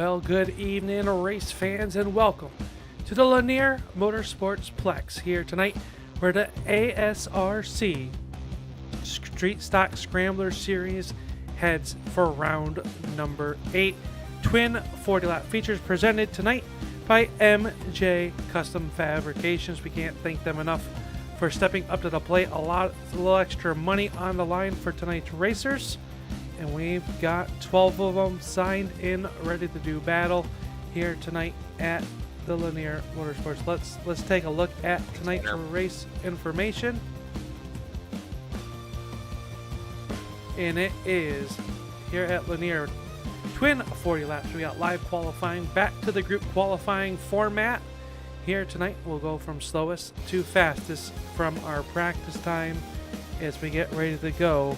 Well, good evening, race fans, and welcome to the Lanier Motorsports Plex here tonight, where the ASRC Street Stock Scrambler Series heads for round number 8. Twin 40-lap features presented tonight by MJ Custom Fabrications. We can't thank them enough for stepping up to the plate. A little extra money on the line for tonight's racers. And we've got 12 of them signed in, ready to do battle here tonight at the Lanier Motorsports. Let's take a look at tonight's race information. And it is here at Lanier, twin 40 laps. We got live qualifying, back to the group qualifying format. Here tonight we'll go from slowest to fastest from our practice time as we get ready to go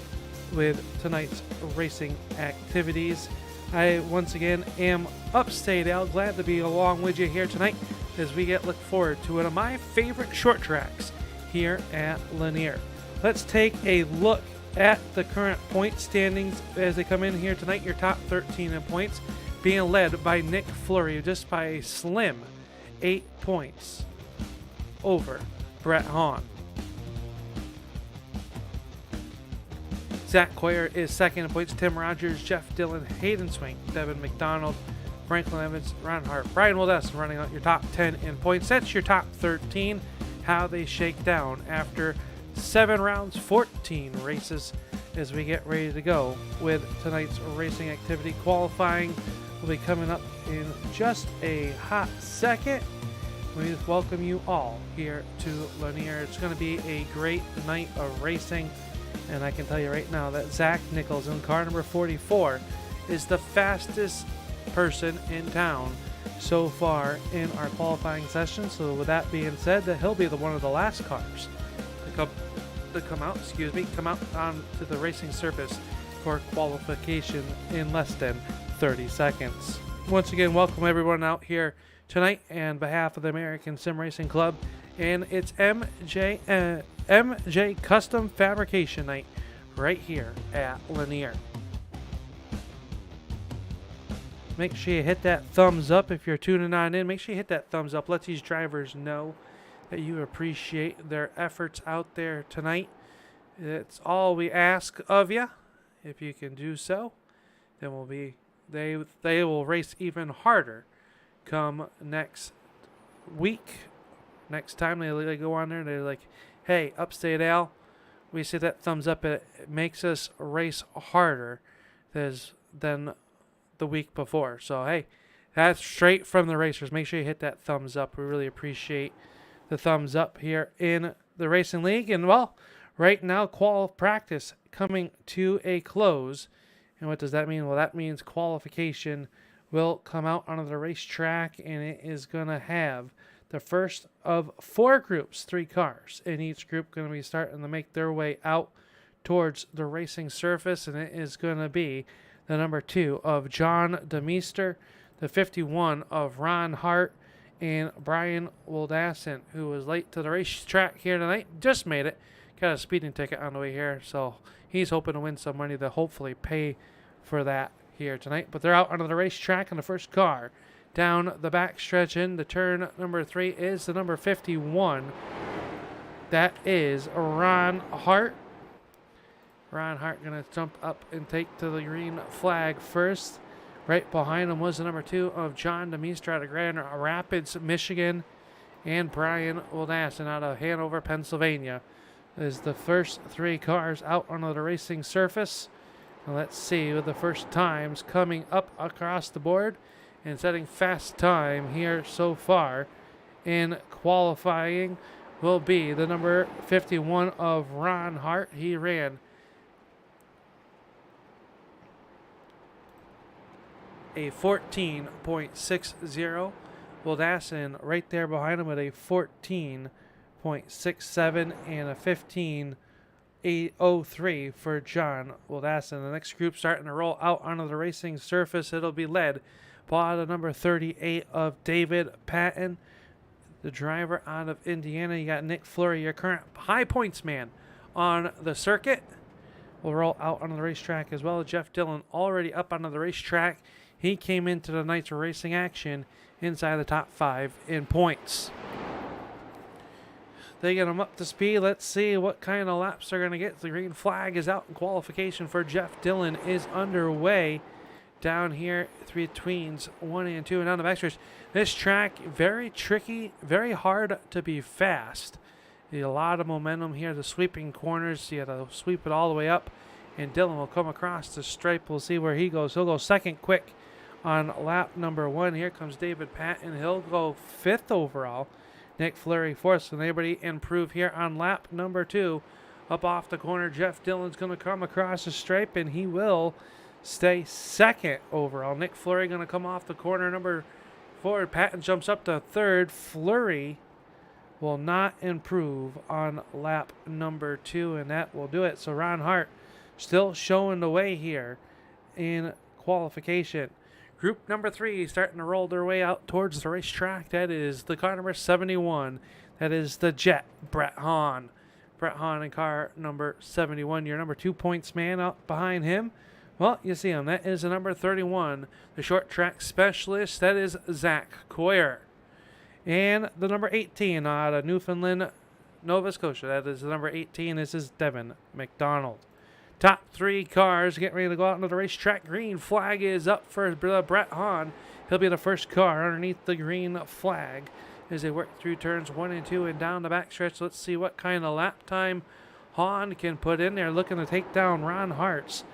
with tonight's racing activities. I once again am Upstate Al, glad to be along with you here tonight as we look forward to one of my favorite short tracks here at Lanier. Let's take a look at the current point standings as they come in here tonight. Your top 13 in points being led by Nick Fleury, just by a slim 8 points over Brett Hahn. Zach Coyer is second in points. Tim Rogers, Jeff Dillon, Hayden Swink, Devin McDonald, Franklin Evans, Ron Hart, Brian Wildes running out your top 10 in points. That's your top 13. How they shake down after 7 rounds, 14 races as we get ready to go with tonight's racing activity. Qualifying will be coming up in just a hot second. We welcome you all here to Lanier. It's going to be a great night of racing. And I can tell you right now that Zach Nichols in car number 44 is the fastest person in town so far in our qualifying session. So with that being said, that he'll be one of the last cars to come out onto the racing surface for qualification in less than 30 seconds. Once again, welcome everyone out here tonight on behalf of the American Sim Racing Club, and it's MJ Custom Fabrication night right here at Lanier. Make sure you hit that thumbs up if you're tuning on in. Make sure you hit that thumbs up. Let these drivers know that you appreciate their efforts out there tonight. It's all we ask of you. If you can do so, then they will race even harder come next week. Next time they go on there and they're like, hey, Upstate Al, we see that thumbs up. It makes us race harder than the week before. So, hey, that's straight from the racers. Make sure you hit that thumbs up. We really appreciate the thumbs up here in the Racing League. And, well, right now, practice coming to a close. And what does that mean? Well, that means qualification will come out onto the racetrack, and it is going to have the first of 4 groups, 3 cars in each group, going to be starting to make their way out towards the racing surface, and it is going to be the number 2 of John DeMeester, the 51 of Ron Hart, and Brian Wildassen, who was late to the racetrack here tonight, just made it, got a speeding ticket on the way here, so he's hoping to win some money to hopefully pay for that here tonight. But they're out onto the racetrack in the first car. Down the back stretch in the turn number 3 is the number 51. That is Ron Hart. Ron Hart going to jump up and take to the green flag first. Right behind him was the number 2 of John DeMeester out of Grand Rapids, Michigan. And Brian Wildassen out of Hanover, Pennsylvania. Is the first 3 cars out onto the racing surface. And let's see with the first times coming up across the board. And setting fast time here so far in qualifying will be the number 51 of Ron Hart. He ran a 14.60. Wildassen right there behind him with a 14.67 and a 15.803 for John Wildassen. The next group starting to roll out onto the racing surface. It'll be led by the number 38 of David Patton, the driver out of Indiana. You got Nick Fleury, your current high points man on the circuit. Will roll out onto the racetrack as well. Jeff Dillon already up onto the racetrack. he came into tonight's racing action inside the top 5 in points. They get him up to speed. Let's see what kind of laps they're going to get. The green flag is out, and qualification for Jeff Dillon is underway down here between 1 and 2 and down the backstretch. This track, very tricky, very hard to be fast. You need a lot of momentum here. The sweeping corners, you got to sweep it all the way up, and Dillon will come across the stripe. We'll see where he goes. He'll go second quick on lap number 1. Here comes David Patton. He'll go 5th overall. Nick Fleury 4th. So anybody improve here on lap number 2. Up off the corner, Jeff Dillon's going to come across the stripe, and he will stay 2nd overall. Nick Fleury going to come off the corner number 4. Patton jumps up to 3rd. Fleury will not improve on lap number 2, and that will do it. So Ron Hart still showing the way here in qualification. Group number 3 starting to roll their way out towards the racetrack. That is the car number 71. That is the Jet, Brett Hahn. Brett Hahn in car number 71. Your number 2 points man out behind him. Well, you see him. That is the number 31. The short track specialist. That is Zach Coyer. And the number 18 out of Newfoundland, Nova Scotia. That is the number 18. This is Devin McDonald. Top 3 cars getting ready to go out into the racetrack. Green flag is up for Brett Hahn. He'll be the first car underneath the green flag as they work through turns 1 and 2 and down the backstretch. Let's see what kind of lap time Hahn can put in there, looking to take down Ron Hart's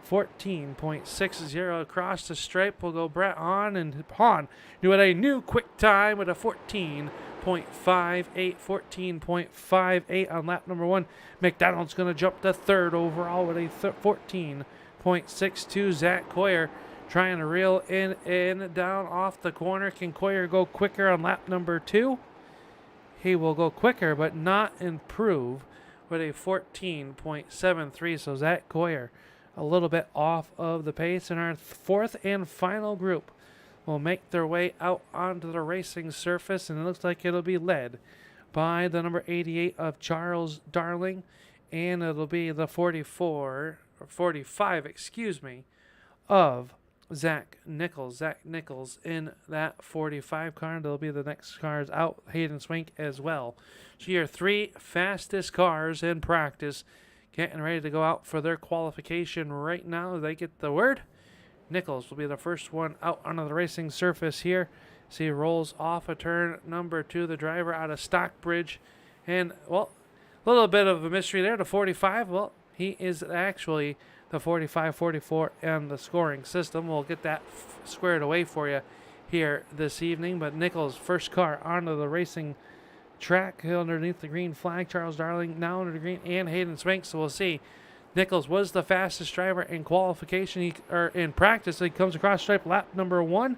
14.60 across the stripe. Will go Brett Hahn, and Hahn do a new quick time with a 14.58 on lap number 1. McDonald's going to jump to 3rd overall with a 14.62. Zach Coyer trying to reel in and down off the corner. Can Coyer go quicker on lap number 2? He will go quicker, but not improve with a 14.73. So Zach Coyer a little bit off of the pace. And our 4th and final group will make their way out onto the racing surface, and it looks like it'll be led by the number 88 of Charles Darling, and it'll be the 45, of Zach Nichols. Zach Nichols in that 45 car. There'll be the next cars out, Hayden Swink as well. So your 3 fastest cars in practice getting ready to go out for their qualification right now. They get the word. Nichols will be the first one out onto the racing surface here. See, he rolls off of turn number 2, the driver out of Stockbridge. And, well, a little bit of a mystery there. The 45, well, he is actually the 45, 44 and the scoring system. We'll get that squared away for you here this evening. But Nichols, first car onto the racing track underneath the green flag. Charles Darling now under the green, and Hayden Swank. So we'll see. Nichols was the fastest driver in qualification, or in practice. He comes across stripe lap number 1.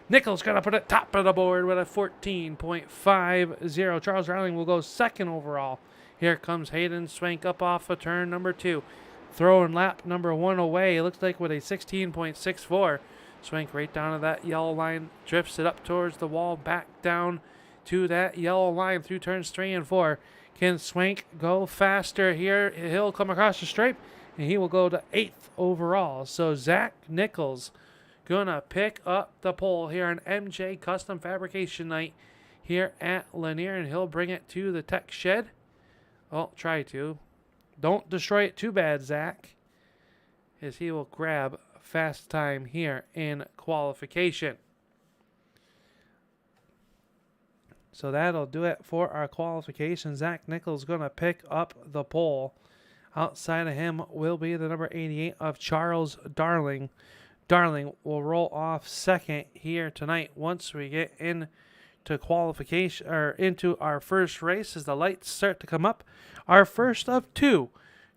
Nichols going to put it top of the board with a 14.50. Charles Darling will go 2nd overall. Here comes Hayden Swank up off of turn number 2. Throwing lap number 1 away. It looks like with a 16.64. Swank right down to that yellow line. Drifts it up towards the wall. Back down to that yellow line through turns 3 and 4. Can Swank go faster here? He'll come across the stripe, and he will go to 8th overall. So Zach Nichols gonna pick up the pole here on MJ Custom Fabrication night here at Lanier, and he'll bring it to the tech shed. Well, try to. Don't destroy it too bad, Zach, as he will grab fast time here in qualification. So that'll do it for our qualification. Zach Nichols going to pick up the pole. Outside of him will be the number 88 of Charles Darling. Darling will roll off 2nd here tonight once we get into qualification, or into our first race as the lights start to come up. Our first of 2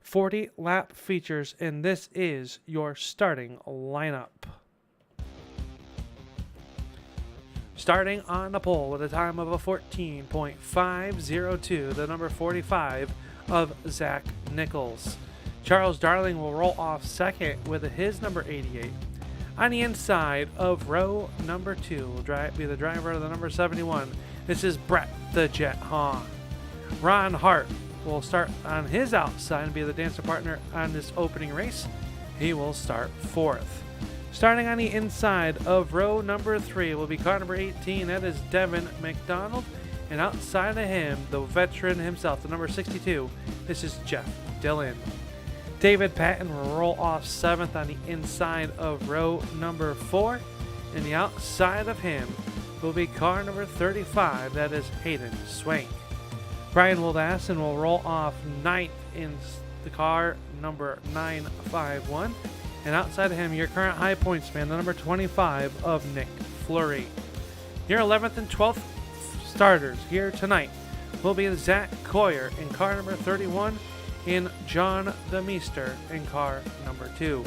40-lap features, and this is your starting lineup. Starting on the pole with a time of a 14.502, the number 45 of Zach Nichols. Charles Darling will roll off 2nd with his number 88. On the inside of row number 2 will be the driver of the number 71. This is Brett the Jet Hahn. Ron Hart will start on his outside and be the dancer partner on this opening race. He will start 4th. Starting on the inside of row number 3 will be car number 18. That is Devin McDonald. And outside of him, the veteran himself, the number 62, this is Jeff Dillon. David Patton will roll off 7th on the inside of row number 4. And the outside of him will be car number 35. That is Hayden Swank. Brian Wildasson will roll off 9th in the car number 951. And outside of him, your current high points man, the number 25 of Nick Fleury. Your 11th and 12th starters here tonight will be Zach Coyer in car number 31 and John the Meester in car number 2.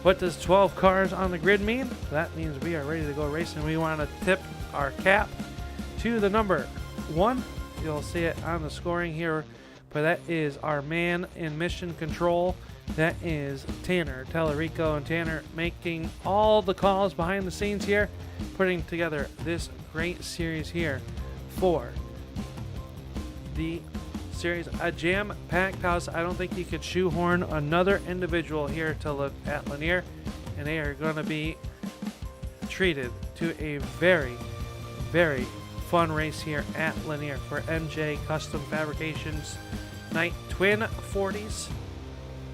What does 12 cars on the grid mean? That means we are ready to go racing. We want to tip our cap to the number 1. You'll see it on the scoring here, but that is our man in mission control. That is Tanner Tellerico, and Tanner making all the calls behind the scenes here, putting together this great series here for the series. A jam-packed house. I don't think you could shoehorn another individual here to look at Lanier, and they are going to be treated to a very, very fun race here at Lanier for MJ Custom Fabrications night. Twin 40s.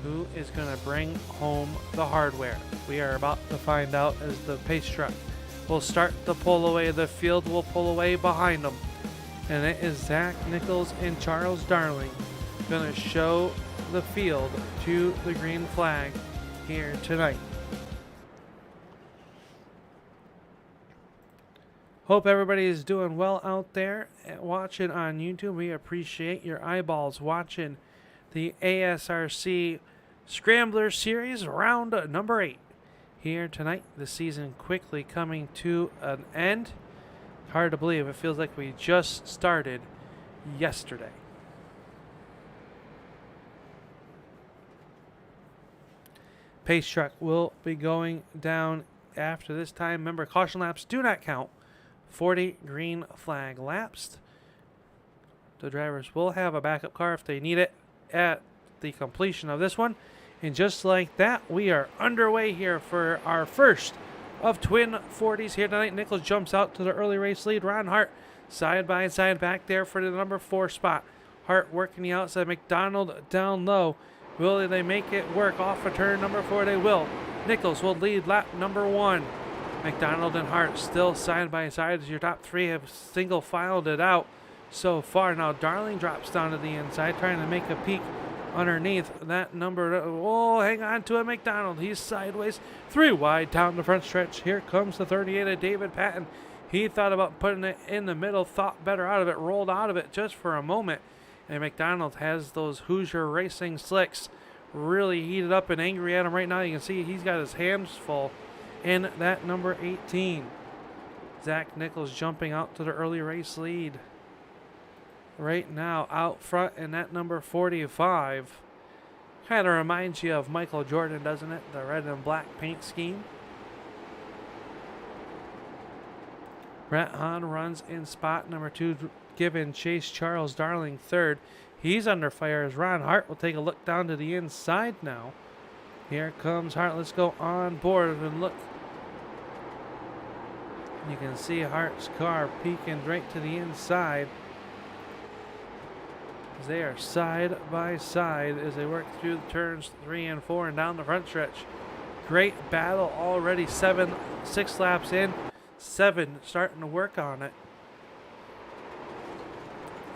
Who is going to bring home the hardware? We are about to find out as the pace truck will start to pull away. The field will pull away behind them. And it is Zach Nichols and Charles Darling going to show the field to the green flag here tonight. Hope everybody is doing well out there watching on YouTube. We appreciate your eyeballs watching the ASRC Scrambler Series round number 8 here tonight. The season quickly coming to an end. Hard to believe. It feels like we just started yesterday. Pace truck will be going down after this time. Remember, caution laps do not count. 40 green flag lapsed. The drivers will have a backup car if they need it at the completion of this one. And just like that, we are underway here for our first of twin 40s here tonight. Nichols jumps out to the early race lead. Ron Hart side by side back there for the number 4 spot. Hart working the outside. McDonald down low. Will they make it work off of turn number 4? They will. Nichols will lead lap number 1. McDonald and Hart still side by side as your top 3 have single filed it out so far. Now Darling drops down to the inside trying to make a peek underneath that number. Oh, hang on to it, McDonald. He's sideways. 3 wide down the front stretch. Here comes the 38 of David Patton. He thought about putting it in the middle, thought better out of it, rolled out of it just for a moment. And McDonald has those Hoosier Racing slicks really heated up and angry at him right now. You can see he's got his hands full in that number 18. Zach Nichols jumping out to the early race lead. Right now out front in that number 45. Kind of reminds you of Michael Jordan, doesn't it? The red and black paint scheme. Brett Hahn runs in spot number 2, giving Chase Charles Darling 3rd. He's under fire as Ron Hart will take a look down to the inside now. Here comes Hart. Let's go on board and look. You can see Hart's car peeking right to the inside. They are side by side as they work through the turns 3 and 4 and down the front stretch. Great battle already. 6 laps in. 7 starting to work on it.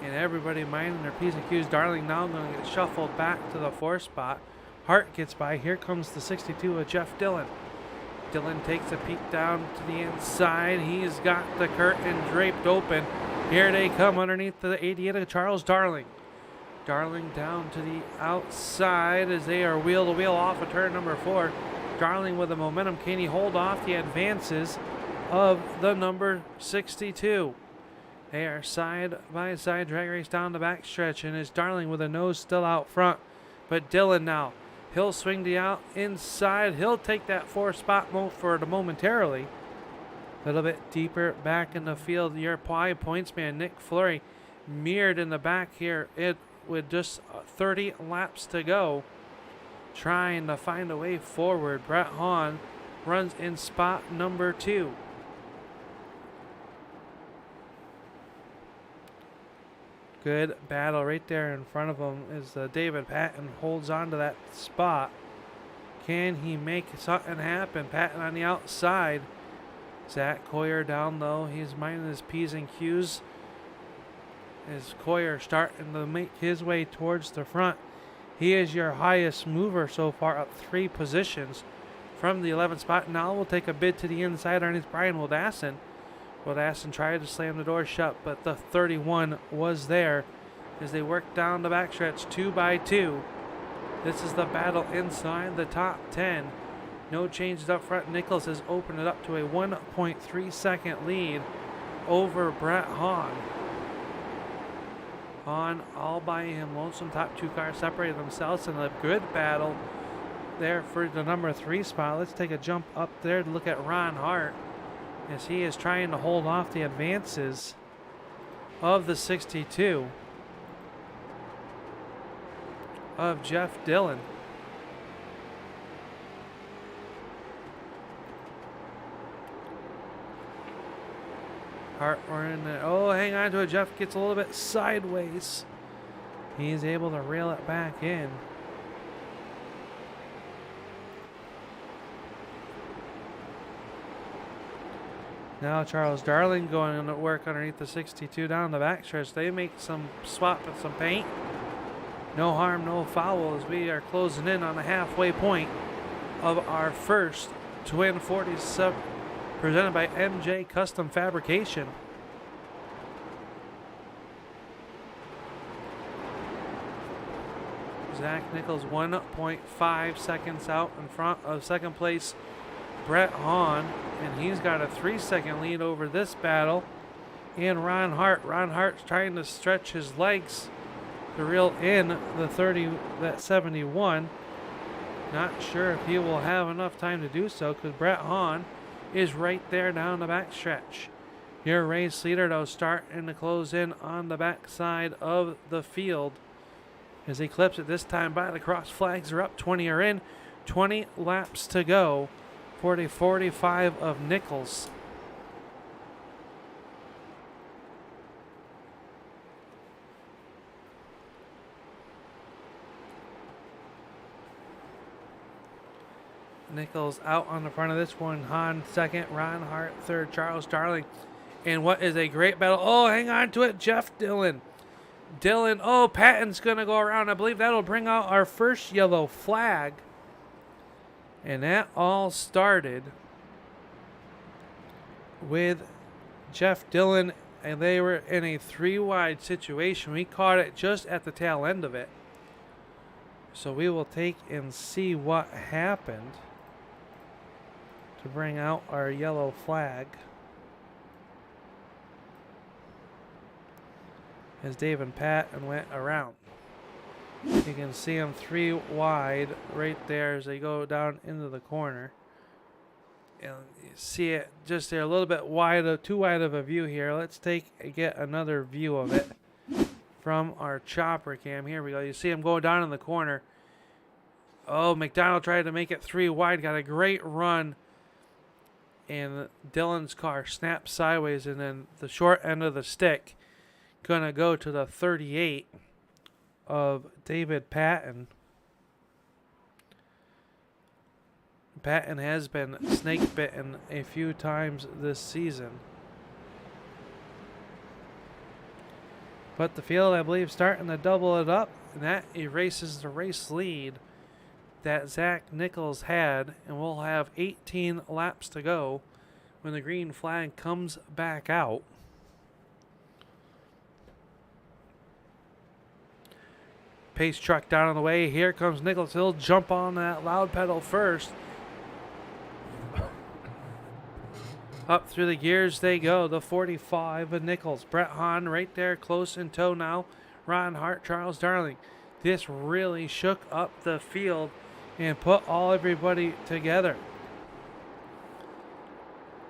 And everybody minding their P's and Q's. Darling now going to get shuffled back to the 4 spot. Hart gets by. Here comes the 62 of Jeff Dillon. Dillon takes a peek down to the inside. He's got the curtain draped open. Here they come underneath the 88 of Charles Darling. Darling down to the outside as they are wheel to wheel off of turn number 4. Darling with the momentum. Can he hold off the advances of the number 62? They are side by side drag race down the back stretch, and it's Darling with a nose still out front. But Dillon now, he'll swing the out inside. He'll take that 4 spot for the momentarily. A little bit deeper back in the field. Your points man, Nick Fleury, mirrored in the back here. It with just 30 laps to go, trying to find a way forward. Brett Hahn runs in spot number 2. Good battle right there in front of him as David Patton holds on to that spot. Can he make something happen? Patton on the outside. Zach Coyer down low. He's minding his P's and Q's. As Coyer starting to make his way towards the front. He is your highest mover so far, up 3 positions from the 11th spot. Now we'll take a bid to the inside underneath Brian Wildassin. Wildassin tried to slam the door shut, but the 31 was there as they work down the backstretch 2 by 2. This is the battle inside the top 10. No changes up front. Nichols has opened it up to a 1.3 second lead over Brett Hahn. Hahn all by him. Lonesome top 2 cars separated themselves in a good battle there for the number 3 spot. Let's take a jump up there to look at Ron Hart as he is trying to hold off the advances of the 62 of Jeff Dillon. Hart, we're in there. Oh, hang on to it. Jeff gets a little bit sideways. He's able to reel it back in. Now Charles Darling going to work underneath the 62 down the backstretch. They make some swap with some paint. No harm, no foul as we are closing in on the halfway point of our first Twin 47 presented by MJ Custom Fabrication. Zach Nichols 1.5 seconds out in front of second place Brett Hahn, and he's got a 3-second lead over this battle. And Ron Hart. Ron Hart's trying to stretch his legs to reel in that 71. Not sure if he will have enough time to do so because Brett Hahn is right there down the backstretch. Your race leader, though, starting to close in on the backside of the field as he clips it this time by the cross flags are up. 20 are in. 20 laps to go. 40-45 of Nichols. Nichols out on the front of this one. Hahn second. Ron Hart third. Charles Darling. And what is a great battle. Oh, hang on to it. Jeff Dillon. Oh, Patton's going to go around. I believe that'll bring out our first yellow flag. And that all started with Jeff Dillon, and they were in a 3-wide situation. We caught it just at the tail end of it. So we will take and see what happened to bring out our yellow flag. As David Patton went around. You can see them 3 wide right there as they go down into the corner. And you see it just there a little bit wide, too wide of a view here. Let's get another view of it from our chopper cam. Here we go. You see him go down in the corner. Oh, McDonald tried to make it 3 wide. Got a great run. And Dillon's car snapped sideways, and then the short end of the stick gonna go to the 38 of David Patton. Patton has been snake bitten a few times this season. But the field, I believe, starting to double it up, and that erases the race lead that Zach Nichols had, and we'll have 18 laps to go when the green flag comes back out. Pace truck down on the way. Here comes Nichols. He'll jump on that loud pedal first. Up through the gears they go. The 45 of Nichols. Brett Hahn right there close in tow now. Ron Hart, Charles Darling. This really shook up the field and put everybody together.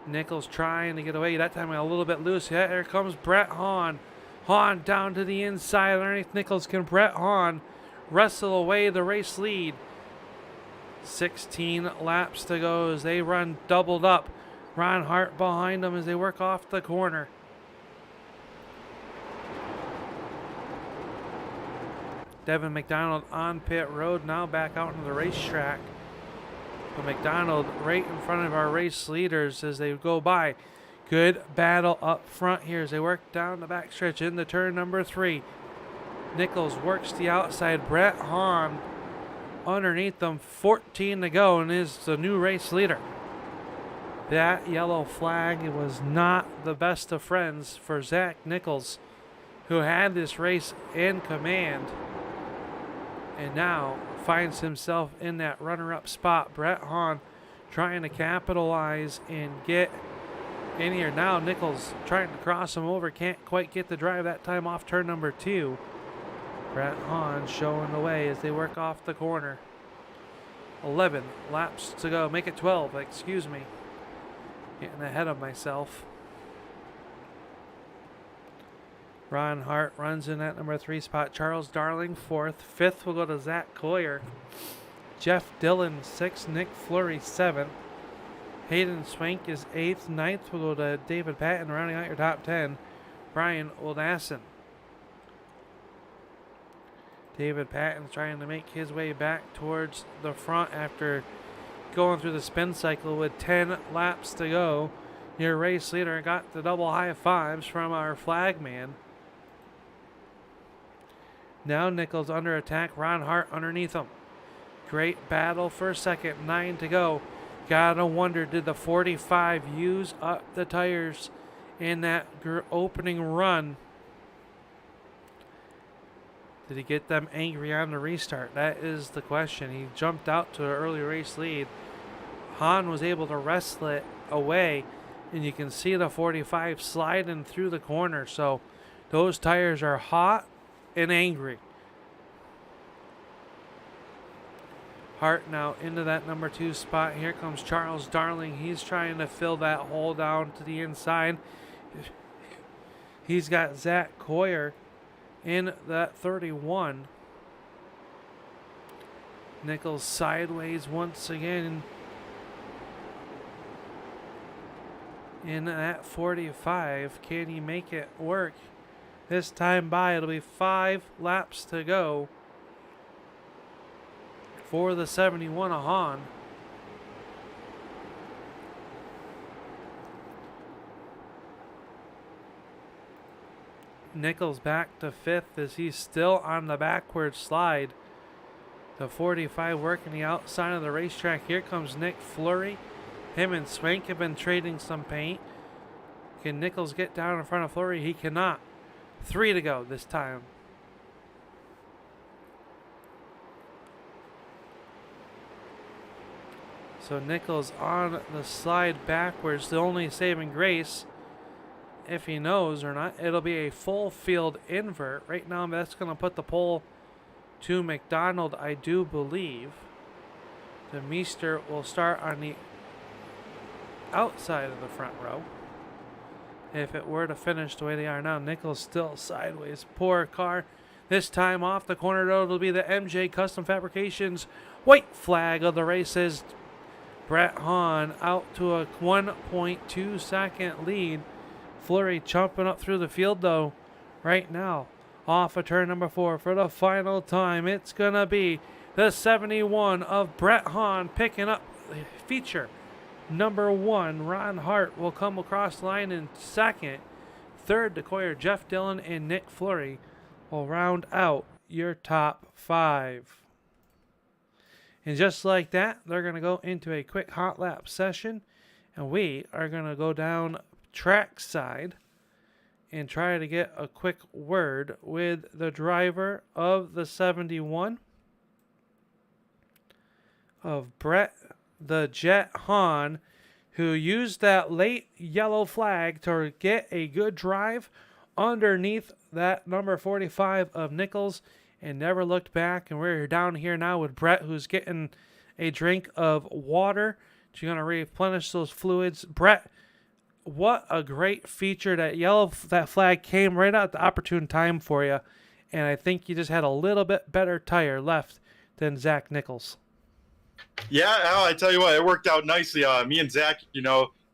Nichols trying to get away. That time a little bit loose. Yeah, here comes Brett Hahn. Hahn down to the inside underneath Nichols. Can Brett Hahn wrestle away the race lead? 16 laps to go as they run doubled up. Ron Hart behind them as they work off the corner. Devin McDonald on pit road, now back out into the racetrack. But McDonald right in front of our race leaders as they go by. Good battle up front here as they work down the backstretch into turn number 3. Nichols works the outside. Brett Hahn underneath them, 14 to go, and is the new race leader. That yellow flag was not the best of friends for Zach Nichols, who had this race in command and now finds himself in that runner-up spot. Brett Hahn trying to capitalize and get in here. Now Nichols trying to cross him over, can't quite get the drive that time off turn number 2. Brett Hahn showing the way as they work off the corner. 11 laps to go. Make it 12, excuse me. Getting ahead of myself. Ron Hart runs in at number 3 spot. Charles Darling 4th. 5th will go to Zach Coyer. Jeff Dillon 6th. Nick Fleury 7th. Hayden Swank is 8th. 9th will go to David Patton, rounding out your top 10. Brian Oldasson. David Patton trying to make his way back towards the front after going through the spin cycle with 10 laps to go. Your race leader got the double high fives from our flagman. Now Nichols under attack. Ron Hart underneath him. Great battle for second. 9 to go. Gotta wonder, did the 45 use up the tires in that opening run? Did he get them angry on the restart? That is the question. He jumped out to an early race lead. Hahn was able to wrestle it away, and you can see the 45 sliding through the corner. So those tires are hot and angry. Hart now into that number 2 spot. Here comes Charles Darling. He's trying to fill that hole down to the inside. He's got Zach Coyer in that 31. Nichols sideways once again in that 45. Can he make it work? This time by, it'll be 5 laps to go for the 71 of Hahn. Nichols back to 5th as he's still on the backward slide. The 45 working the outside of the racetrack. Here comes Nick Fleury. Him and Swank have been trading some paint. Can Nichols get down in front of Fleury? He cannot. 3 to go this time. So Nichols on the slide backwards. The only saving grace, if he knows or not, it'll be a full field invert. Right now, that's going to put the pole to McDonald, I do believe. The Meester will start on the outside of the front row. If it were to finish the way they are now, Nichols still sideways. Poor car. This time off the corner road will be the MJ Custom Fabrications white flag of the races. Brett Hahn out to a 1.2 second lead. Fleury jumping up through the field, though, right now. Off of turn number 4 for the final time. It's going to be the 71 of Brett Hahn picking up feature number 1. Ron Hart will come across the line in second. Third, Decoyer, Jeff Dillon, and Nick Fleury will round out your top 5. And just like that, they're going to go into a quick hot lap session, and we are going to go down trackside and try to get a quick word with the driver of the 71 of Brett the Jet Hahn, who used that late yellow flag to get a good drive underneath that number 45 of Nichols and never looked back. And we're down here now with Brett, who's getting a drink of water. She's going to replenish those fluids. Brett, what a great feature. That flag came right at the opportune time for you. And I think you just had a little bit better tire left than Zach Nichols. Yeah, Al, I tell you what, it worked out nicely. Me and Zach,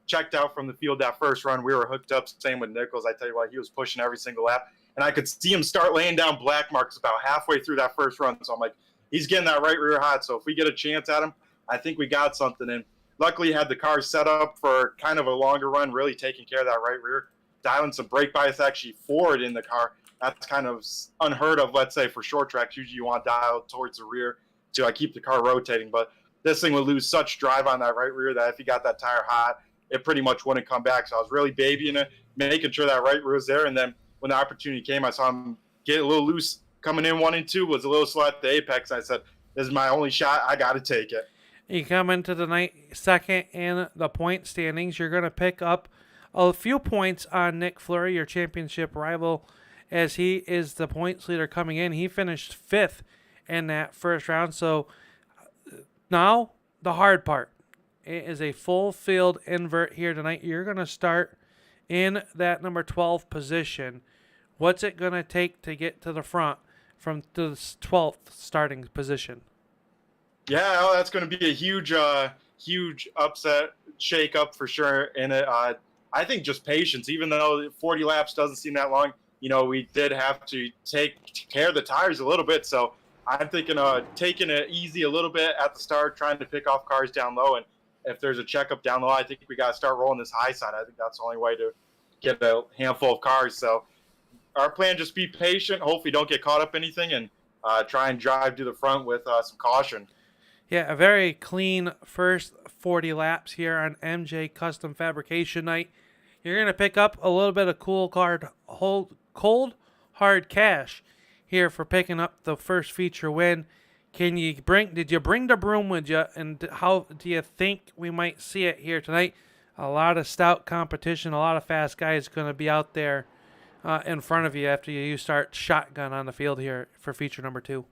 checked out from the field that first run. We were hooked up. Same with Nichols. I tell you what, he was pushing every single lap, and I could see him start laying down black marks about halfway through that first run. So I'm like, he's getting that right rear hot. So if we get a chance at him, I think we got something. And luckily, he had the car set up for kind of a longer run, really taking care of that right rear, dialing some brake bias actually forward in the car. That's kind of unheard of, let's say, for short tracks. Usually you want dialed towards the rear to keep the car rotating. But this thing would lose such drive on that right rear that if you got that tire hot, it pretty much wouldn't come back. So I was really babying it, making sure that right rear was there. And then when the opportunity came, I saw him get a little loose coming in 1 and 2, was a little slow at the apex. I said, this is my only shot. I got to take it. You come into the night second in the point standings. You're going to pick up a few points on Nick Fleury, your championship rival, as he is the points leader coming in. He finished fifth in that first round. So now the hard part. It is a full field invert here tonight. You're going to start in that number 12 position. What's it going to take to get to the front from the 12th starting position? Yeah, well, that's going to be a huge upset, shake-up for sure. And I think just patience, even though 40 laps doesn't seem that long, we did have to take care of the tires a little bit. So I'm thinking taking it easy a little bit at the start, trying to pick off cars down low. And if there's a checkup down low, I think we got to start rolling this high side. I think that's the only way to get a handful of cars. So our plan, just be patient. Hopefully don't get caught up in anything and try and drive to the front with some caution. Yeah, a very clean first 40 laps here on MJ Custom Fabrication night. You're going to pick up a little bit of cold, hard cash here for picking up the first feature win. Did you bring the broom with you, and how do you think we might see it here tonight? A lot of stout competition, a lot of fast guys going to be out there in front of you after you start shotgun on the field here for feature number 2.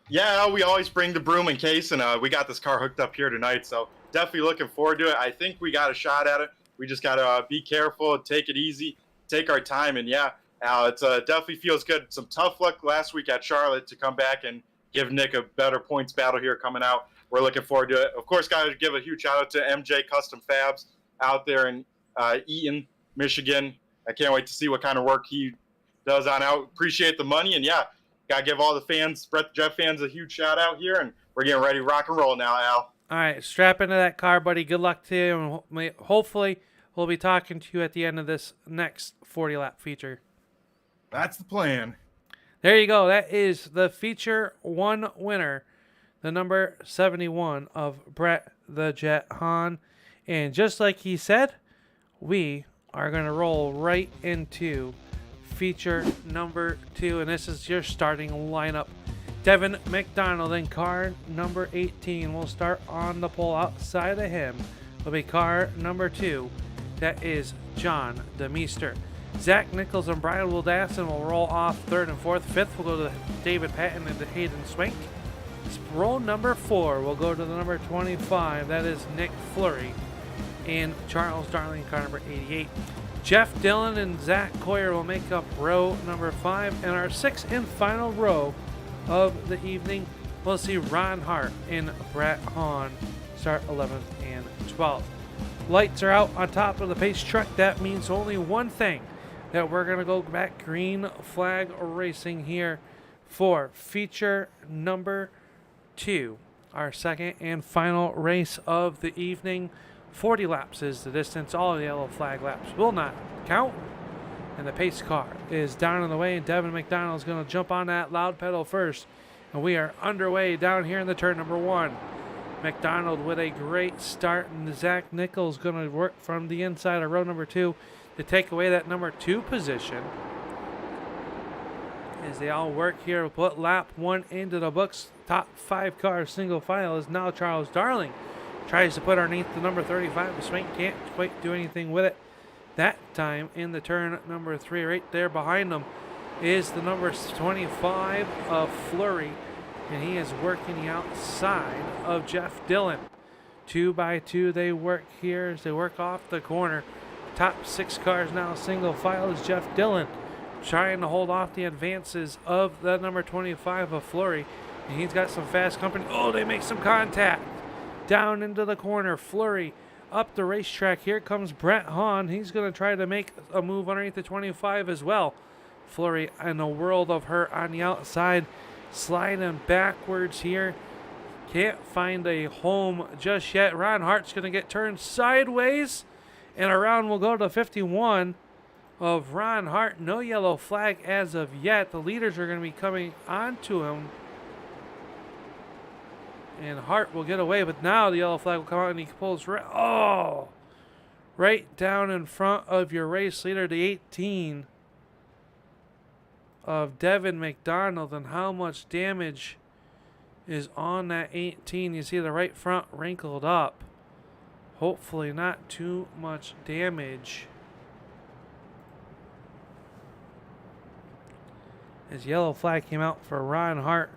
Yeah, we always bring the broom in case, and we got this car hooked up here tonight, so definitely looking forward to it. I think we got a shot at it. We just got to be careful, take it easy, take our time, and yeah, it definitely feels good. Some tough luck last week at Charlotte to come back and give Nick a better points battle here coming out. We're looking forward to it. Of course, got to give a huge shout out to MJ Custom Fabs out there in Eaton, Michigan. I can't wait to see what kind of work he does on out. Appreciate the money, and yeah, got to give all the fans, Brett the Jet fans, a huge shout out here, and we're getting ready to rock and roll now, Al. All right, strap into that car, buddy. Good luck to you, and hopefully we'll be talking to you at the end of this next 40-lap feature. That's the plan. There you go. That is the feature 1 winner, the number 71 of Brett the Jet Hahn. And just like he said, we are going to roll right into feature number 2. And this is your starting lineup. Devin McDonald in car number 18 will start on the pole. Outside of him will be car number 2. That is John DeMeester. Zach Nichols and Brian Wildassin will roll off 3rd and 4th. 5th will go to David Patton and Hayden Swank. Roll number 4 will go to the number 25. That is Nick Fleury. And Charles Darling, car number 88. Jeff Dillon and Zach Coyer will make up row number 5. And our 6th and final row of the evening, we'll see Ron Hart and Brett Hahn start 11th and 12th. Lights are out on top of the pace truck. That means only one thing, that we're going to go back green flag racing here for feature number 2. Our second and final race of the evening. 40 laps is the distance. All yellow flag laps will not count. And the pace car is down in the way. And Devin McDonald is going to jump on that loud pedal first. And we are underway down here in the turn number 1. McDonald with a great start. And Zach Nichols going to work from the inside of row number 2 to take away that number 2 position. As they all work here, we'll put lap 1 into the books. Top 5 cars single file is now Charles Darling. Tries to put underneath the number 35, but Swank can't quite do anything with it. That time in the turn number 3, right there behind them, is the number 25 of Fleury. And he is working the outside of Jeff Dillon. 2 by 2 they work here as they work off the corner. Top 6 cars now single file is Jeff Dillon, trying to hold off the advances of the number 25 of Fleury. And he's got some fast company. Oh, they make some contact. Down into the corner. Flurry up the racetrack. Here comes Brett Hahn. He's going to try to make a move underneath the 25 as well. Flurry in a world of hurt on the outside. Sliding backwards here. Can't find a home just yet. Ron Hart's going to get turned sideways. And around will go to 51 of Ron Hart. No yellow flag as of yet. The leaders are going to be coming onto him. And Hart will get away, but now the yellow flag will come out and he pulls right down in front of your race leader, the 18 of Devin McDonald. And how much damage is on that 18? You see the right front wrinkled up. Hopefully not too much damage. As yellow flag came out for Ron Hart.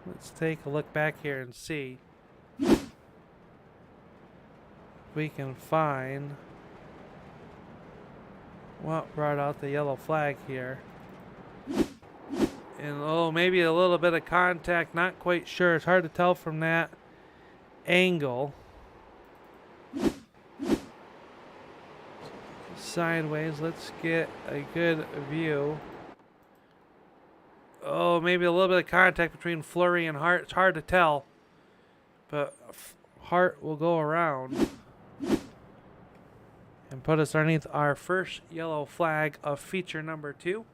Let's take a look back here and see if we can find what brought out the yellow flag here. And maybe a little bit of contact, not quite sure. It's hard to tell from that angle. Sideways, let's get a good view. Oh, maybe a little bit of contact between Flurry and Hart. It's hard to tell. But Hart will go around and put us underneath our first yellow flag of feature number 2.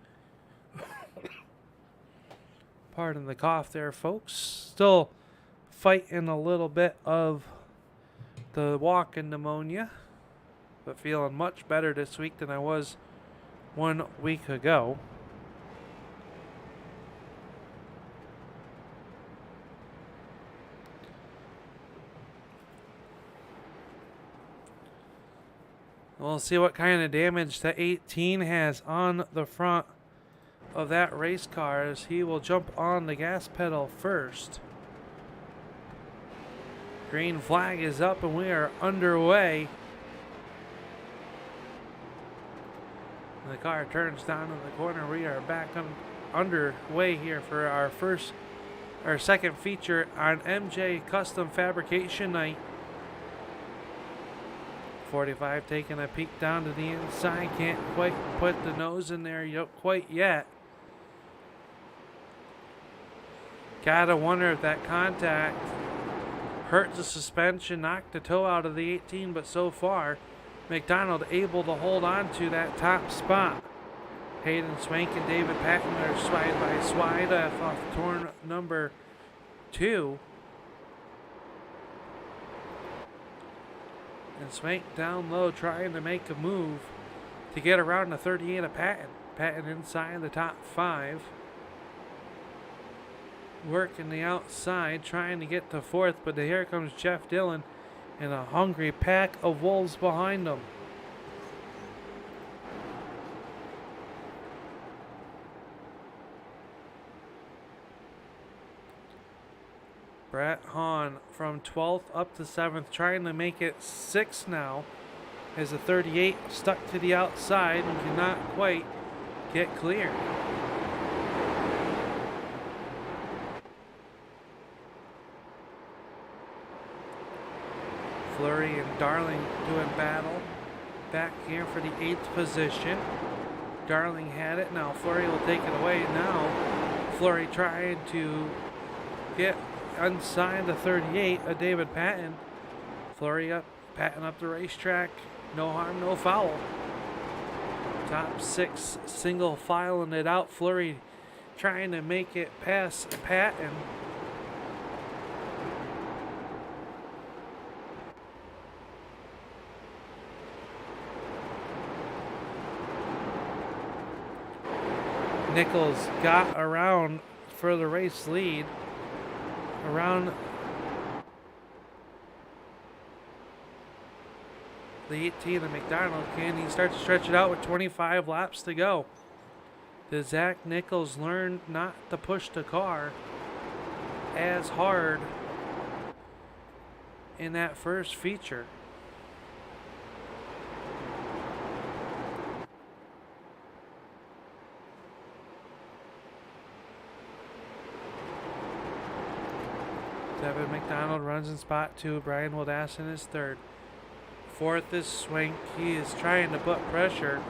Pardon the cough there, folks. Still fighting a little bit of the walking pneumonia, but feeling much better this week than I was 1 week ago. We'll see what kind of damage the 18 has on the front of that race car as he will jump on the gas pedal first. Green flag is up and we are underway. The car turns down in the corner. We are back underway here for our second feature on MJ Custom Fabrication night. 45 taking a peek down to the inside. Can't quite put the nose in there quite yet. Gotta wonder if that contact hurt the suspension, knocked the toe out of the 18, but so far McDonald able to hold on to that top spot. Hayden Swank and David Patton are side by side off turn number 2. And Swank down low trying to make a move to get around the 38 of Patton. Patton inside the top 5. Working the outside, trying to get to 4th, but here comes Jeff Dillon and a hungry pack of wolves behind him. Brett Hahn from 12th up to 7th, trying to make it 6th now, as the 38 stuck to the outside and cannot quite get clear. Flurry and Darling doing battle back here for the 8th position. Darling had it. Now Flurry will take it away. Now Flurry trying to get inside the 38 of David Patton. Flurry up, Patton up the racetrack. No harm, no foul. Top 6 single filing it out. Flurry trying to make it past Patton. Nichols got around for the race lead. Around the 18 of McDonald. Can he start to stretch it out with 25 laps to go? Does Zach Nichols learn not to push the car as hard in that first feature. Devin McDonald runs in spot 2. Brian Wildassin is third. Fourth is Swank. He is trying to put pressure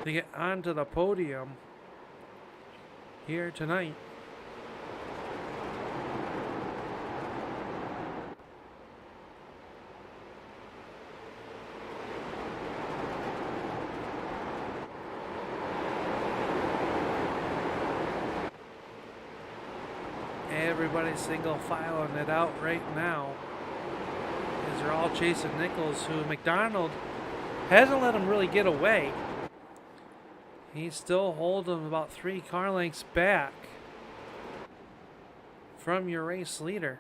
to get onto the podium here tonight. Everybody's single filing it out right now as they're all chasing Nichols, who McDonald hasn't let him really get away. He's still holding about 3 car lengths back from your race leader.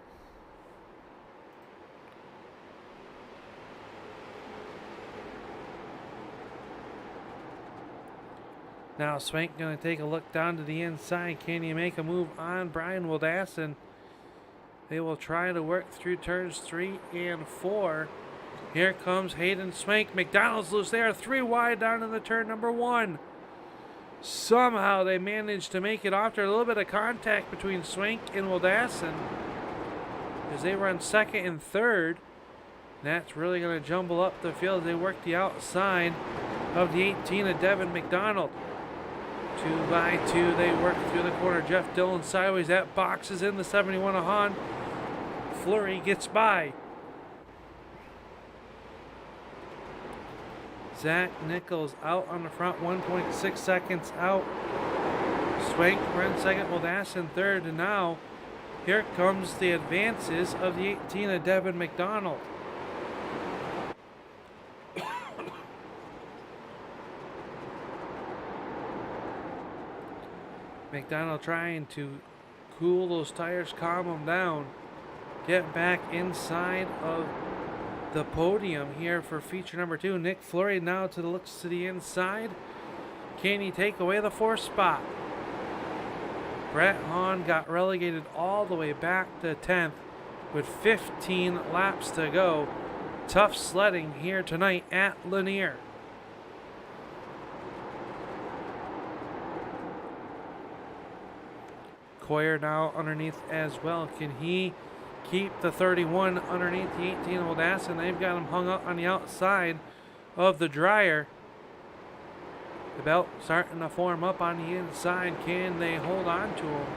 Now Swank going to take a look down to the inside. Can he make a move on Brian Wildassin? They will try to work through turns 3 and 4. Here comes Hayden Swank. McDonald's loose there. 3 wide down in the turn number 1. Somehow they managed to make it off. There's a little bit of contact between Swank and Wildassin as they run second and third. That's really going to jumble up the field. They work the outside of the 18 of Devin McDonald. 2 by 2, they work through the corner. Jeff Dillon sideways. That box is in the 71 of Hahn. Fleury gets by. Zach Nichols out on the front, 1.6 seconds out. Swank runs second, Wildassin third, and now here comes the advances of the 18 of Devin McDonald. McDonald trying to cool those tires, calm them down, get back inside of the podium here for feature number 2. Nick Fleury now to the looks to the inside. Can he take away the 4th spot? Brett Hahn got relegated all the way back to 10th with 15 laps to go. Tough sledding here tonight at Lanier. Coyer now underneath as well. Can he keep the 31 underneath the 18 of Wildassin? They've got him hung up on the outside of the dryer. The belt starting to form up on the inside. Can they hold on to him?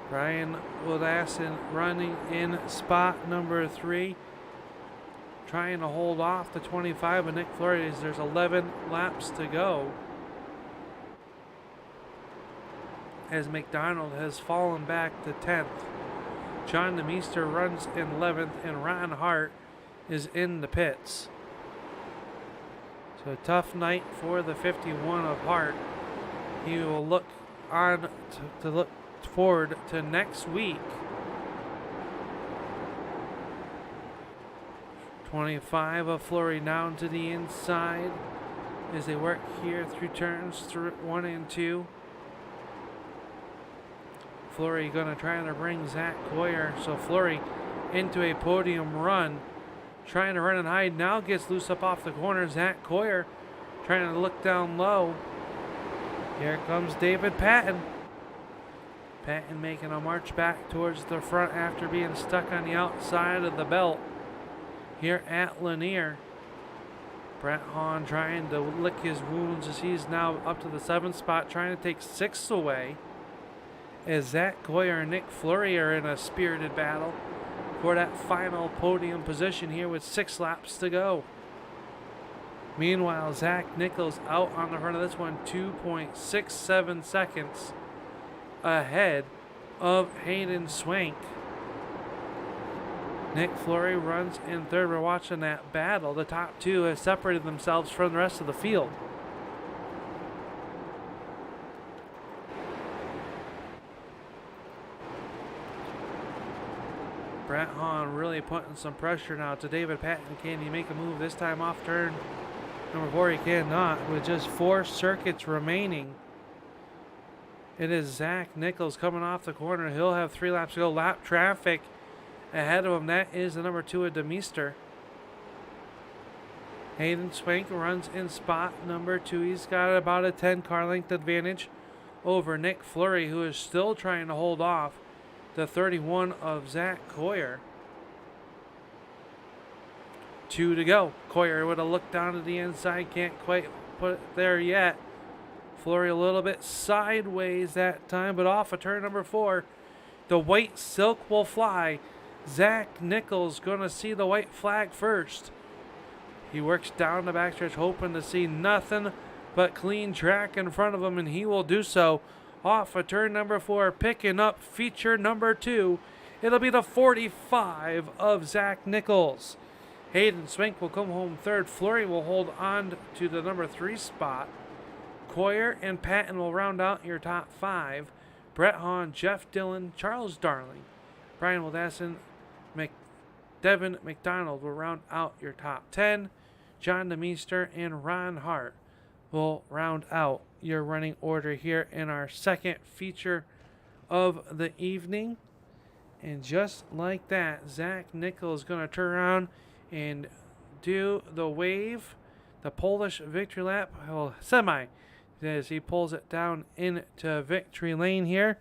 Brian Wildassin running in spot number 3. Trying to hold off the 25 of Nick Fleury as there's 11 laps to go. As McDonald has fallen back to 10th. John DeMeester runs in 11th and Ron Hart is in the pits. So a tough night for the 51 of Hart. He will look on to look forward to next week. 25 of Fleury down to the inside as they work here through turns 1 and 2. Fleury going to try to bring Zach Coyer. So Fleury into a podium run. Trying to run and hide. Now gets loose up off the corner. Zach Coyer trying to look down low. Here comes David Patton. Patton making a march back towards the front after being stuck on the outside of the belt here at Lanier. Brett Hahn trying to lick his wounds as he's now up to the 7th spot, trying to take 6th away. As Zach Coyer and Nick Fleury are in a spirited battle for that final podium position here with 6 laps to go. Meanwhile, Zach Nichols out on the front of this one, 2.67 seconds ahead of Hayden Swank. Nick Fleury runs in 3rd. We're watching that battle. The top 2 have separated themselves from the rest of the field. Brett Hahn really putting some pressure now to David Patton. Can he make a move this time off turn number 4? He cannot, with just 4 circuits remaining. It is Zach Nichols coming off the corner. He'll have 3 laps to go. Lap traffic ahead of him. That is the number 2 of Demeester. Hayden Swank runs in spot number 2. He's got about a 10 car length advantage over Nick Fleury, who is still trying to hold off the 31 of Zach Coyer. 2 to go. Coyer would have looked down to the inside. Can't quite put it there yet. Fleury a little bit sideways that time, but off of turn number 4. The white silk will fly. Zach Nichols going to see the white flag first. He works down the backstretch, hoping to see nothing but clean track in front of him, and he will do so. Off of turn number 4, picking up feature number 2. It'll be the 45 of Zach Nichols. Hayden Swank will come home third. Fleury will hold on to the number 3 spot. Coyer and Patton will round out your top 5. Brett Hahn, Jeff Dillon, Charles Darling, Brian Wildassin, Devin McDonald will round out your top 10. John Demeester and Ron Hart will round out your running order here in our second feature of the evening. And just like that, Zach Nichols is going to turn around and do the wave, the Polish victory lap, semi, as he pulls it down into victory lane here.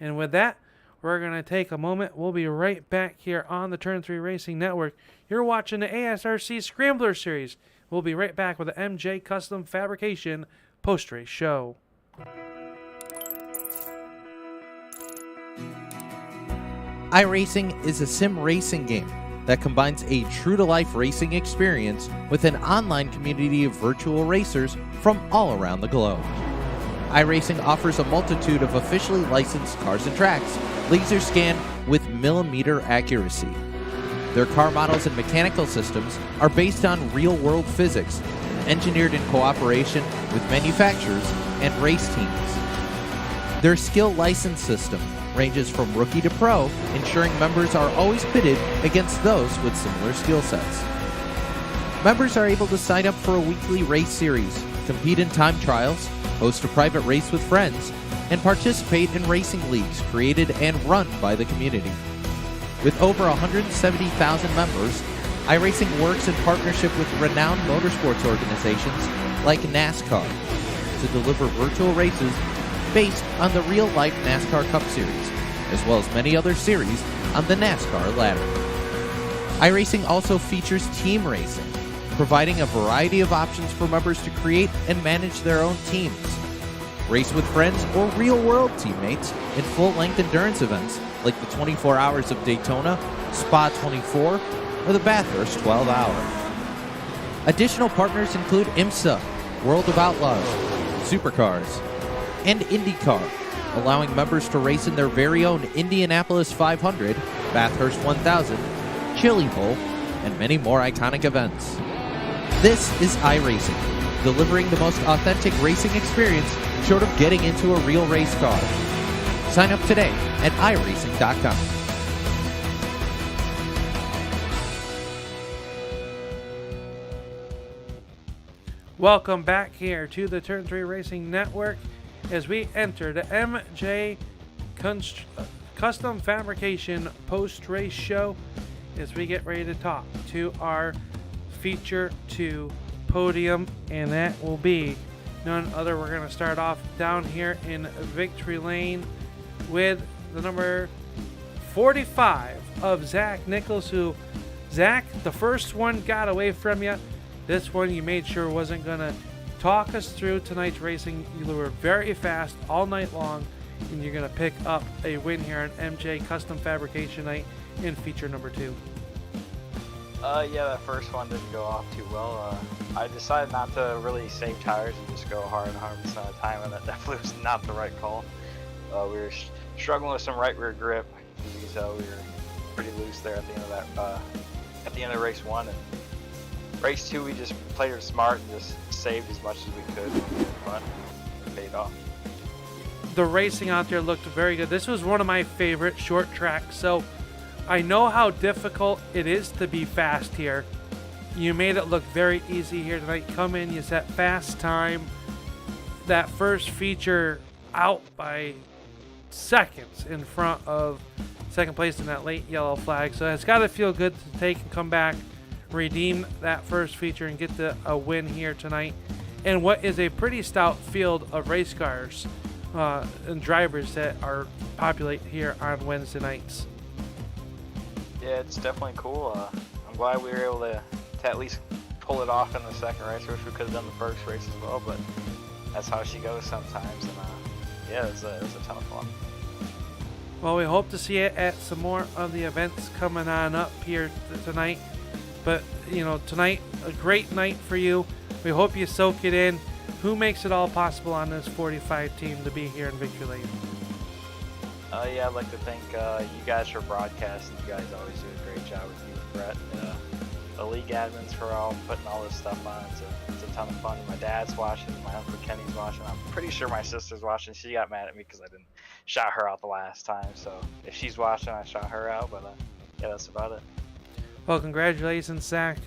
And with that, we're going to take a moment. We'll be right back here on the Turn 3 Racing Network. You're watching the ASRC Scrambler Series. We'll be right back with the MJ Custom Fabrication post-race show. iRacing is a sim racing game that combines a true-to-life racing experience with an online community of virtual racers from all around the globe. iRacing offers a multitude of officially licensed cars and tracks, laser scanned with millimeter accuracy. Their car models and mechanical systems are based on real-world physics, engineered in cooperation with manufacturers and race teams. Their skill license system ranges from rookie to pro, ensuring members are always pitted against those with similar skill sets. Members are able to sign up for a weekly race series, compete in time trials, host a private race with friends, and participate in racing leagues created and run by the community. With over 170,000 members, iRacing works in partnership with renowned motorsports organizations like NASCAR to deliver virtual races based on the real-life NASCAR Cup Series, as well as many other series on the NASCAR ladder. iRacing also features team racing, providing a variety of options for members to create and manage their own teams. Race with friends or real-world teammates in full-length endurance events like the 24 Hours of Daytona, Spa 24, or the Bathurst 12 Hour. Additional partners include IMSA, World of Outlaws, Supercars, and IndyCar, allowing members to race in their very own Indianapolis 500, Bathurst 1000, Chili Bowl, and many more iconic events. This is iRacing, delivering the most authentic racing experience short of getting into a real race car. Sign up today at iRacing.com. Welcome back here to the Turn 3 Racing Network as we enter the MJ Custom Fabrication post-race show as we get ready to talk to our feature 2 podium, and that will be none other. We're going to start off down here in victory lane with the number 45 of Zach Nichols, who, Zach, the first one got away from you. This one you made sure wasn't going to talk us through tonight's racing. You were very fast all night long, and you're going to pick up a win here on MJ Custom Fabrication Night in feature number 2. Yeah, that first one didn't go off too well. I decided not to really save tires and just go hard 100% of the time, and that definitely was not the right call. We were struggling with some right rear grip because we were pretty loose there at the end of that. At the end of race 1 and race 2, we just played it smart and just saved as much as we could. But it paid off. The racing out there looked very good. This was one of my favorite short tracks. So I know how difficult it is to be fast here. You made it look very easy here tonight. Come in, you set fast time. That first feature out by seconds in front of second place in that late yellow flag. So it's got to feel good to take and come back, redeem that first feature, and get a win here tonight. And what is a pretty stout field of race cars and drivers that are populate here on Wednesday nights. Yeah, it's definitely cool. I'm glad we were able to at least pull it off in the second race. I wish we could have done the first race as well, but that's how she goes sometimes. And yeah, it was a ton of fun. Well, we hope to see it at some more of the events coming on up here tonight. But, you know, tonight, a great night for you. We hope you soak it in. Who makes it all possible on this 45 team to be here in Victory Lane? Yeah, I'd like to thank you guys for broadcasting. You guys always do a great job with you and Brett. The league admins for all putting all this stuff on. It's a ton of fun. My dad's watching. My Uncle Kenny's watching. I'm pretty sure my sister's watching. She got mad at me because I didn't shout her out the last time. So if she's watching, I shout her out. But yeah, that's about it. Well, congratulations, Zach.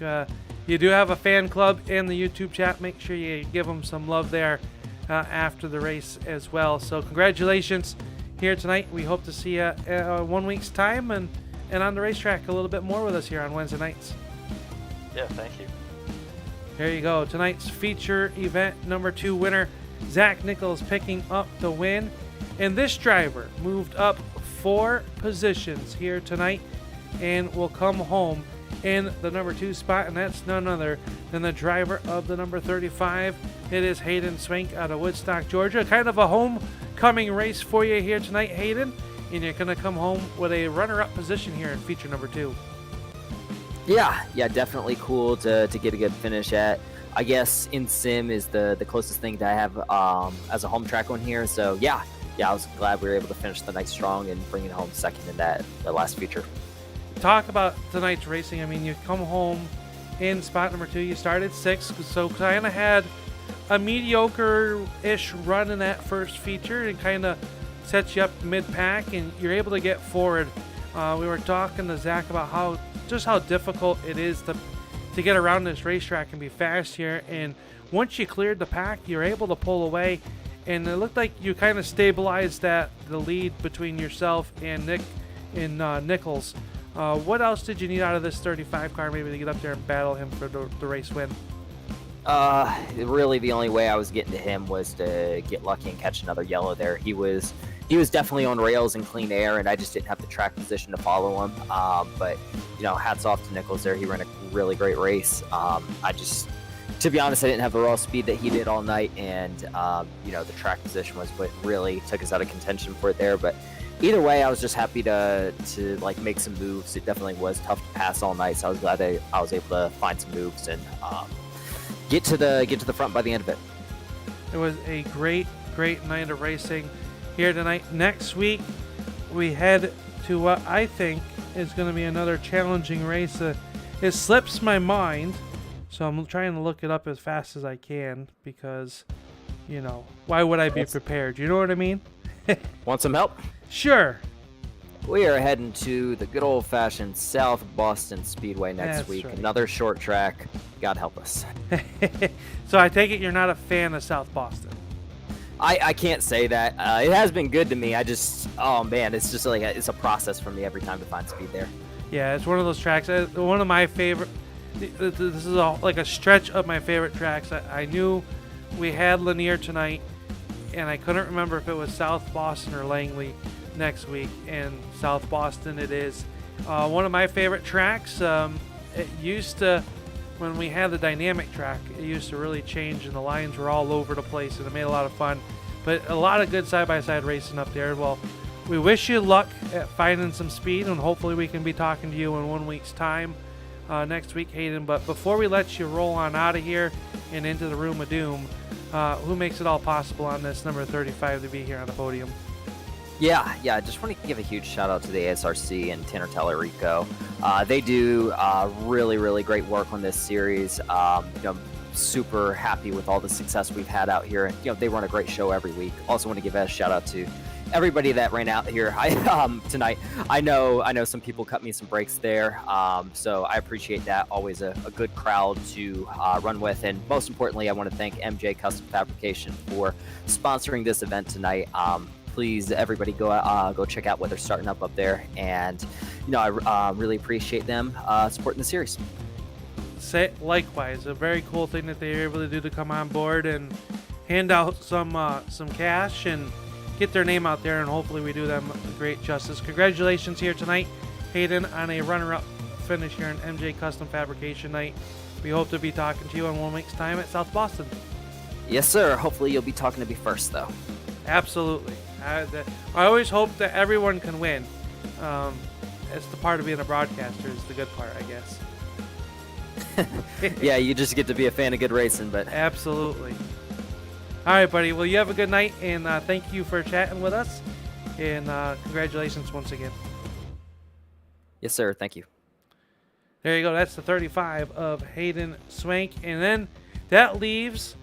You do have a fan club in the YouTube chat. Make sure you give them some love there after the race as well. So congratulations here tonight. We hope to see you 1 week's time and on the racetrack a little bit more with us here on Wednesday nights. Yeah, thank you. There you go. Tonight's feature event number 2 winner, Zach Nichols, picking up the win. And this driver moved up 4 positions here tonight and will come home in the number 2 spot, and that's none other than the driver of the number 35. It is Hayden Swank out of Woodstock, Georgia. Kind of a homecoming race for you here tonight, Hayden, and you're going to come home with a runner-up position here in feature number 2. Yeah, definitely cool to get a good finish at. I guess in sim is the closest thing that I have as a home track one here. So yeah, I was glad we were able to finish the night strong and bring it home second in that last feature. Talk about tonight's racing. I mean, you come home in spot number 2. You started 6th, so kind of had a mediocre-ish run in that first feature and kind of sets you up mid-pack, and you're able to get forward. We were talking to Zach about how difficult it is to get around this racetrack and be fast here. And once you cleared the pack, you're able to pull away, and it looked like you kind of stabilized the lead between yourself and Nichols. What else did you need out of this 35 car maybe to get up there and battle him for the race win? Really the only way I was getting to him was to get lucky and catch another yellow there. He was definitely on rails and clean air, and I just didn't have the track position to follow him. But hats off to Nichols there. He ran a really great race. To be honest, I didn't have the raw speed that he did all night, and the track position was what really took us out of contention for it there. But either way, I was just happy to make some moves. It definitely was tough to pass all night, so I was glad I was able to find some moves and get to the front by the end of it. It was a great night of racing here tonight. Next week, we head to what I think is going to be another challenging race. It slips my mind, so I'm trying to look it up as fast as I can because, why would I be prepared? You know what I mean? Want some help? Sure. We are heading to the good old-fashioned South Boston Speedway next That's week. right. Another short track. God help us. So I take it you're not a fan of South Boston. I can't say that. It has been good to me. Oh man, it's just like it's a process for me every time to find speed there. Yeah, it's one of those tracks. One of my favorite. This is like a stretch of my favorite tracks. I knew we had Lanier tonight, and I couldn't remember if it was South Boston or Langley next week. And South Boston it is. One of my favorite tracks. It used to, when we had the dynamic track, it used to really change, and the lines were all over the place, and it made a lot of fun. But a lot of good side-by-side racing up there. Well, we wish you luck at finding some speed, and hopefully we can be talking to you in 1 week's time next week, Hayden. But before we let you roll on out of here and into the room of doom, who makes it all possible on this number 35 to be here on the podium? Yeah, I just want to give a huge shout out to the ASRC and Tanner Tellerico. They do really, really great work on this series. Super happy with all the success we've had out here. And, they run a great show every week. Also want to give a shout out to everybody that ran out here tonight. I know some people cut me some breaks there, so I appreciate that. Always a good crowd to run with, and most importantly, I want to thank MJ Custom Fabrication for sponsoring this event tonight. Please, everybody, go check out what they're starting up there, and I really appreciate them supporting the series. Say likewise, a very cool thing that they were able to do to come on board and hand out some cash and get their name out there, and hopefully we do them great justice. Congratulations here tonight, Hayden, on a runner-up finish here in MJ Custom Fabrication night. We hope to be talking to you in 1 week's time at South Boston. Yes, sir. Hopefully you'll be talking to me first, though. Absolutely. I always hope that everyone can win. It's the part of being a broadcaster is the good part, I guess. Yeah, you just get to be a fan of good racing, but... Absolutely. All right, buddy. Well, you have a good night, and thank you for chatting with us. And congratulations once again. Yes, sir. Thank you. There you go. That's the 35 of Hayden Swank. And then that leaves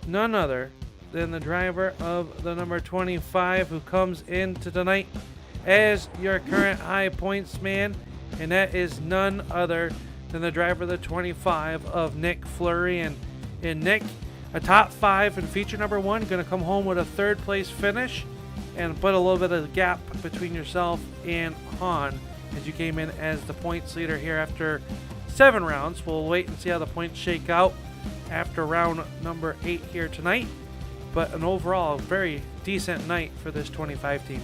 none other than the driver of the number 25 who comes into tonight as your current high points man. And that is none other than the driver of the 25 of Nick Fleury. And Nick, a top 5 in feature number 1, going to come home with a 3rd place finish and put a little bit of a gap between yourself and Han as you came in as the points leader here after 7 rounds. We'll wait and see how the points shake out after round number 8 here tonight. But an overall very decent night for this 25 team.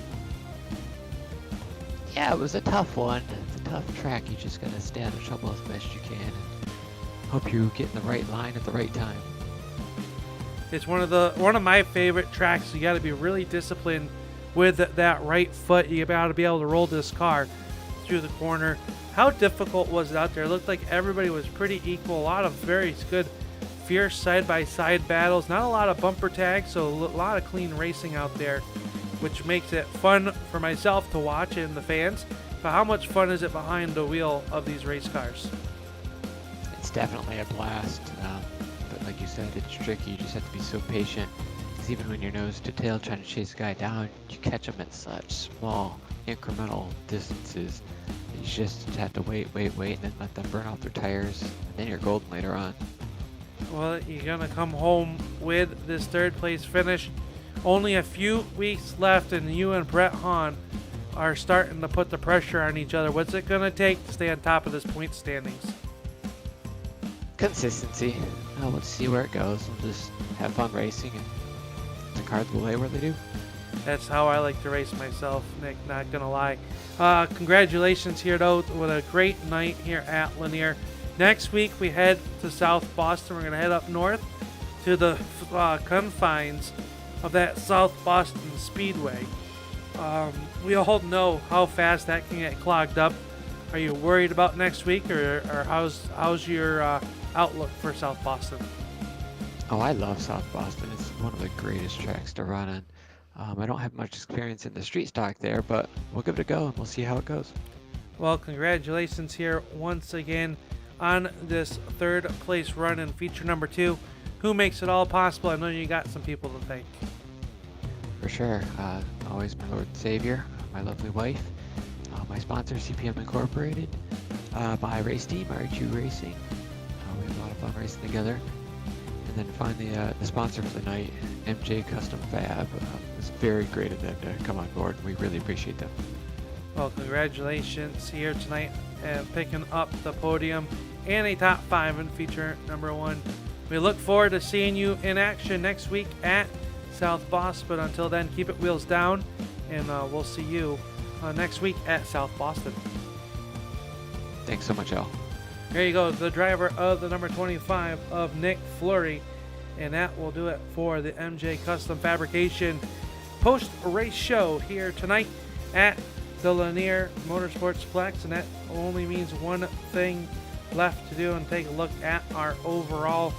Yeah, it was a tough one. It's a tough track. You just gotta stay out of trouble as best you can and hope you get in the right line at the right time. It's one of my favorite tracks. You got to be really disciplined with that right foot. You got to be able to roll this car through the corner. How difficult was it out there? It looked like everybody was pretty equal. A lot of very good, fierce side-by-side battles. Not a lot of bumper tags, so a lot of clean racing out there, which makes it fun for myself to watch and the fans. But how much fun is it behind the wheel of these race cars? It's definitely a blast. But like you said, it's tricky. You just have to be so patient. Because even when you're nose to tail trying to chase a guy down, you catch him at such small incremental distances. You just have to wait, and then let them burn out their tires, and then you're golden later on. Well, you're going to come home with this 3rd place finish. Only a few weeks left, and you and Brett Hahn are starting to put the pressure on each other. What's it going to take to stay on top of this point standings? Consistency. Let's see where it goes. We'll just have fun racing, and the cards will lay where they do. That's how I like to race myself, Nick, not going to lie. Congratulations here, though, with a great night here at Lanier. Next week, we head to South Boston. We're going to head up north to the confines of that South Boston Speedway. We all know how fast that can get clogged up. Are you worried about next week, or how's your outlook for South Boston? Oh, I love South Boston. It's one of the greatest tracks to run on. I don't have much experience in the street stock there, but we'll give it a go and we'll see how it goes. Well, congratulations here once again on this 3rd place run in feature number 2. Who makes it all possible? I know you got some people to thank. For sure. Always my Lord and Savior, my lovely wife, my sponsor, CPM Incorporated, my race team, RHU Racing. We have a lot of fun racing together. And then finally, the sponsor for the night, MJ Custom Fab. It was very great of them to come on board. We really appreciate them. Well, congratulations here tonight picking up the podium and a top 5 in feature number 1. We look forward to seeing you in action next week at South Boston. But until then, keep it wheels down, and we'll see you next week at South Boston. Thanks so much, Al. There you go, the driver of the number 25 of Nick Fleury. And that will do it for the MJ Custom Fabrication post-race show here tonight at the Lanier Motorsports Plex. And that only means one thing left to do and take a look at our overall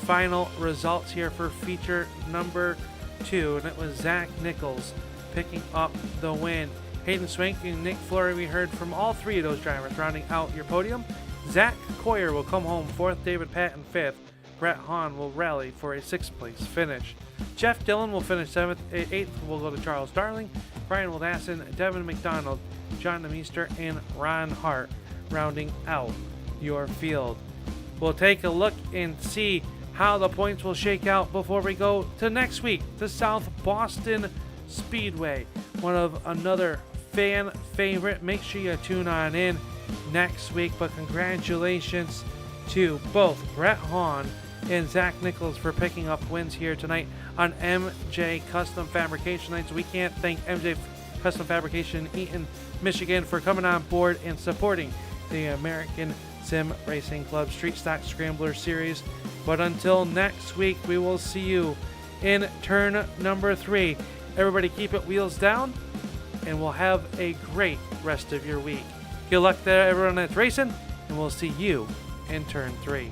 final results here for feature number 2. And it was Zach Nichols picking up the win. Hayden Swank and Nick Fleury, we heard from all 3 of those drivers rounding out your podium. Zach Coyer will come home 4th, David Patton 5th. Brett Hahn will rally for a 6th place finish. Jeff Dillon will finish 7th, 8th will go to Charles Darling. Brian Wildassin, Devin McDonald, John Demeester, and Ron Hart rounding out your field. We'll take a look and see how the points will shake out before we go to next week to South Boston Speedway, one of another fan favorite. Make sure you tune on in next week. But congratulations to both Brett Hahn and Zach Nichols for picking up wins here tonight on MJ Custom Fabrication Nights. We can't thank MJ Custom Fabrication in Eaton, Michigan for coming on board and supporting the American Sim Racing Club Street Stock Scrambler Series. But until next week, we will see you in turn number 3. Everybody keep it wheels down, and we'll have a great rest of your week. Good luck to everyone that's racing, and we'll see you in turn 3.